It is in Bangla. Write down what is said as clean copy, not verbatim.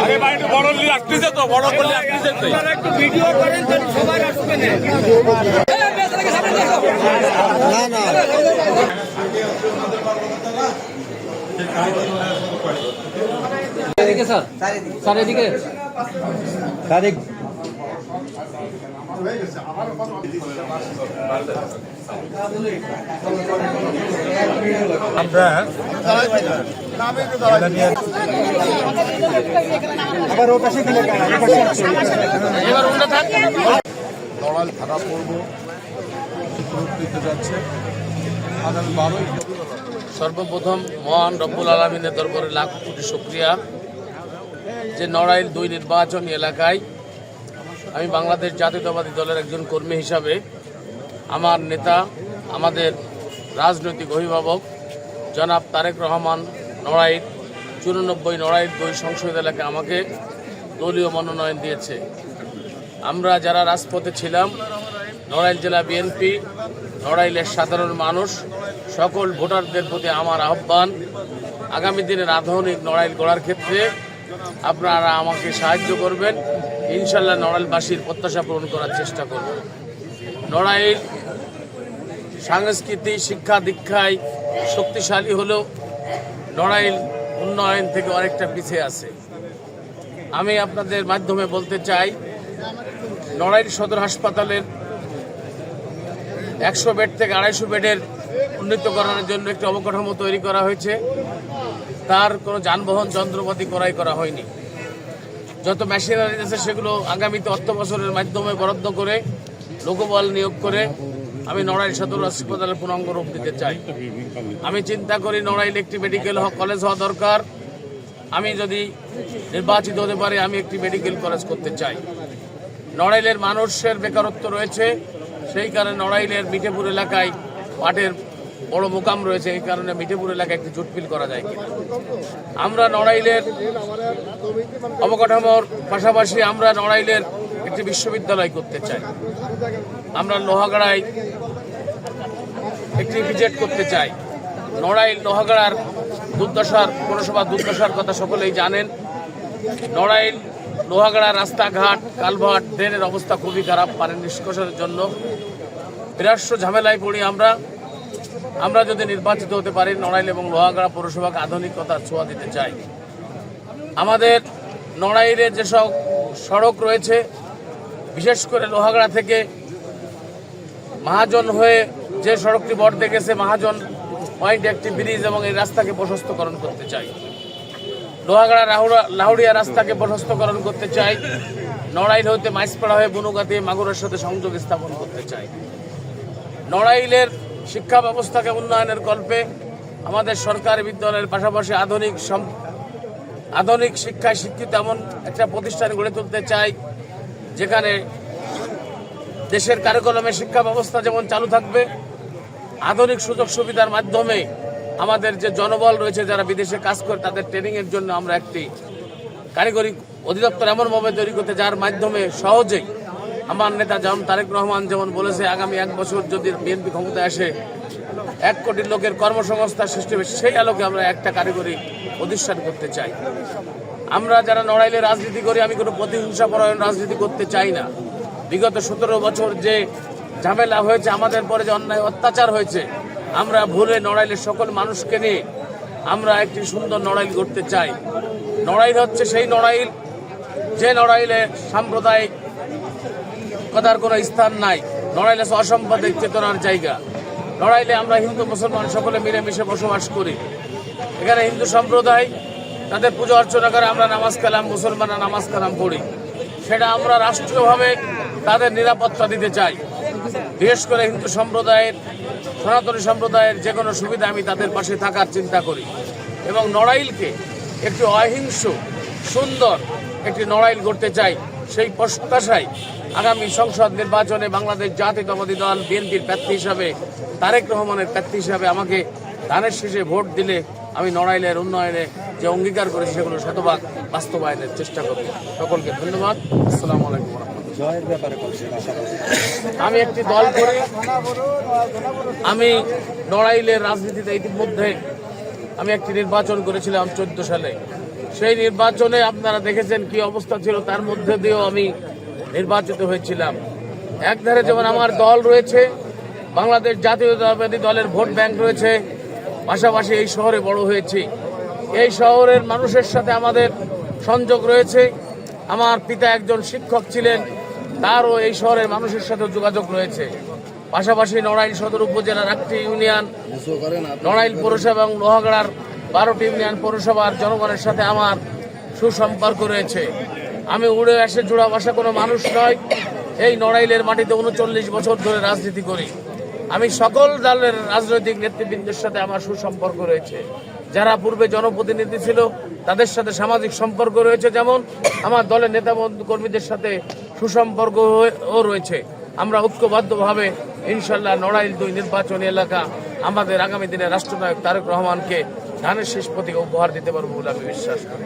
আরে ভাই একটু বড় আসতেছে তো, বড় করলে আসতেছে তো, একটু ভিডিও করেন তো সবাই আসবে না। না এদিকে স্যার, স্যার এদিকে আমরা নড়াইল থানা পর্ব দিতে যাচ্ছে আগামী 12ই। সর্বপ্রথম মহান রব্বুল আলমিনের দরবারে লাখ কোটি শুকরিয়া যে নড়াইল 2 নির্বাচনী এলাকায় আমি বাংলাদেশ জাতীয়তাবাদী দলের একজন কর্মী হিসাবে আমার নেতা, আমাদের রাজনৈতিক অভিভাবক জনাব তারেক রহমান নড়াইল 94 নড়াইল 2 সংসদ এলাকায় আমাকে দলীয় মনোনয়ন দিয়েছে। আমরা যারা রাজপথে ছিলাম, নড়াইল জেলা বিএনপি, নড়াইলের সাধারণ মানুষ, সকল ভোটারদের প্রতি আমার আহ্বান, আগামী দিনের আধুনিক নড়াইল গড়ার ক্ষেত্রে আপনারা আমাকে সাহায্য করবেন। ইনশাল্লাহ নড়াইলবাসীর প্রত্যাশা পূরণ করার চেষ্টা করব। নড়াইল সংস্কৃতি, শিক্ষা, দীক্ষায় শক্তিশালী হলেও নড়াইল উন্নয়ন থেকে অনেকটা পিছিয়ে আছে। আমি আপনাদের মাধ্যমে বলতে চাই, নড়াইল সদর হাসপাতালের 100 বেড থেকে 250 বেডের উন্নীতকরণের জন্য একটি অবকাঠামো তৈরি করা হয়েছে। তার কোনো যানবাহন যন্ত্রপাতি ক্রয় করা হয়নি। যত মেশিনারি আছে সেগুলো আগামীতে অর্থ বছরের মাধ্যমে বরাদ্দ করে লোকবল নিয়োগ করে আমি নড়াইল সদর হাসপাতালের পূর্ণাঙ্গ রূপ দিতে চাই। আমি চিন্তা করি নড়াইল একটি মেডিকেল কলেজ হওয়া দরকার। আমি যদি নির্বাচিত হতে পারি, আমি একটি মেডিকেল কলেজ করতে চাই। নড়াইলের মানুষের বেকারত্ব রয়েছে, সেই কারণে নড়াইলের মিঠেপুর এলাকায় পাটের বড় মোকাম রয়েছে, এই কারণে মিঠেপুর এলাকায় একটি জুট মিল করা যায় কিনা। আমরা নড়াইলের অবকাঠামোর পাশাপাশি আমরা নড়াইলের একটি বিশ্ববিদ্যালয় করতে চাই। আমরা লোহাগাড়ায় একটি ভিজিট করতে চাই। নড়াইল লোহাগাড়ার দুর্দশার, পৌরসভা দুর্দশার কথা সকলেই জানেন। নড়াইল লোহাগাড়া রাস্তাঘাট, কালভার্ট, ড্রেনের অবস্থা খুবই খারাপ। পানি নিষ্কাশনের জন্য বিরাট ঝামেলায় পড়ি আমরা যদি নির্বাচিত হতে পারি, নড়াইল এবং লোহাগাড়া পৌরসভাকে আধুনিকতার ছোঁয়া দিতে চাই। আমাদের নড়াইলের যেসব সড়ক রয়েছে, বিশেষ করে লোহাগাড়া থেকে মহাজন হয়ে যে সড়কটি বর্ধে গেছে, মহাজন পয়েন্ট একটি ব্রিজ এবং এই রাস্তাকে প্রশস্তকরণ করতে চাই। লোহাগাড়া লাহুড়িয়া রাস্তাকে প্রশস্তকরণ করতে চাই। নড়াইল হইতে মাইসপাড়া হয়ে বনুগাতে মাগুরের সাথে সংযোগ স্থাপন করতে চাই। নড়াইলের শিক্ষা ব্যবস্থাকে উন্নয়নের কল্পে আমাদের সরকারি বিদ্যালয়ের পাশাপাশি আধুনিক শিক্ষায় শিক্ষিত এমন একটা প্রতিষ্ঠান গড়ে তুলতে চাই, যেখানে দেশের কারিকুলামে শিক্ষা ব্যবস্থা যেমন চালু থাকবে, আধুনিক সুযোগ সুবিধার মাধ্যমে আমাদের যে জনবল রয়েছে যারা বিদেশে কাজ করে তাদের ট্রেনিংয়ের জন্য আমরা একটি কারিগরি অধিদপ্তর এমনভাবে তৈরি করতে, যার মাধ্যমে সহজেই আমার নেতা যেমন তারেক রহমান যেমন বলেছে আগামী 1 বছর যদি বিএনপি ক্ষমতায় আসে 1 কোটি লোকের কর্মসংস্থান সৃষ্টি হবে, সেই আলোকে আমরা একটা কারিগরি প্রতিষ্ঠান করতে চাই। আমরা যারা নড়াইলে রাজনীতি করি, আমি কোনো প্রতিহিংসাপরায়ণ রাজনীতি করতে চাই না। বিগত 17 বছর যে ঝামেলা হয়েছে, আমাদের পরে যে অন্যায় অত্যাচার হয়েছে, আমরা ভুলে নড়াইলের সকল মানুষকে নিয়ে আমরা একটি সুন্দর নড়াইল করতে চাই। নড়াইল হচ্ছে সেই নড়াইল যে নড়াইলে সাম্প্রদায়িক কথার কোনো স্থান নাই। নড়াইলে অসাম্প্রদায়িক চেতনার জায়গা। নড়াইলে আমরা হিন্দু মুসলমান সকলে মিলেমিশে বসবাস করি। এখানে হিন্দু সম্প্রদায় তাদের পুজো অর্চনা করে, আমরা নামাজ কালাম, মুসলমানরা নামাজ কালাম পড়ি। সেটা আমরা রাষ্ট্রীয়ভাবে তাদের নিরাপত্তা দিতে চাই। বিশেষ করে হিন্দু সম্প্রদায়ের, সনাতনী সম্প্রদায়ের যে কোনো সুবিধা আমি তাদের পাশে থাকার চিন্তা করি এবং নড়াইলকে একটি অহিংস সুন্দর একটি নড়াইল গড়তে চাই। সেই প্রত্যাশায় আগামী সংসদ নির্বাচনে বাংলাদেশ জাতীয়তাবাদী দল বিএনপির প্রার্থী হিসাবে, তারেক রহমানের প্রার্থী হিসাবে আমাকে ধানের শীষে ভোট দিলে আমি নড়াইলের উন্নয়নে যে অঙ্গীকার করেছি সেগুলো শতভাগ বাস্তবায়নের চেষ্টা করব। সকলকে ধন্যবাদ। আসসালামু আলাইকুম। জয়ের ব্যাপারে করছেন আশাবাদী? আমি একটি দল করি। আমি নড়াইলের রাজনীতিতে ইতিমধ্যে আমি একটি নির্বাচন করেছিলাম 14 সালে। সেই নির্বাচনে আপনারা দেখেছেন কি অবস্থা ছিল, তার মধ্যে দিয়েও আমি নির্বাচিত হয়েছিলাম। একধারে যেমন আমার দল রয়েছে, বাংলাদেশ জাতীয়তাবাদী দলের ভোট ব্যাংক রয়েছে, পাশাপাশি এই শহরে বড় হয়েছি। এই শহরের মানুষের সাথে আমাদের সংযোগ রয়েছে। আমার পিতা একজন শিক্ষক ছিলেন, তারও এই শহরের মানুষের সাথে যোগাযোগ রয়েছে। পাশাপাশি নড়াইল সদর উপজেলার 8টি ইউনিয়ন, নড়াইল পৌরসভা এবং লোহাগড়ার 12টি ইউনিয়ন পৌরসভার জনগণের সাথে আমার সুসম্পর্ক রয়েছে। আমি উড়ে আসে জোড়া বাসা কোনো মানুষ নয়। এই নড়াইলের মাটিতে 39 বছর ধরে রাজনীতি করি। আমি সকল দলের রাজনৈতিক নেতৃবৃন্দের সাথে আমার সুসম্পর্ক রয়েছে। যারা পূর্বে জনপ্রতিনিধি ছিল তাদের সাথে সামাজিক সম্পর্ক রয়েছে, যেমন আমার দলের নেতা কর্মীদের সাথে সুসম্পর্কও রয়েছে। আমরা ঐক্যবদ্ধভাবে ইনশাল্লাহ নড়াইল 2 নির্বাচনী এলাকা আমাদের আগামী দিনে রাষ্ট্রনায়ক তারেক রহমানকে ধানের শেষ প্রতীকে উপহার দিতে পারবো বলে আমি বিশ্বাস করি।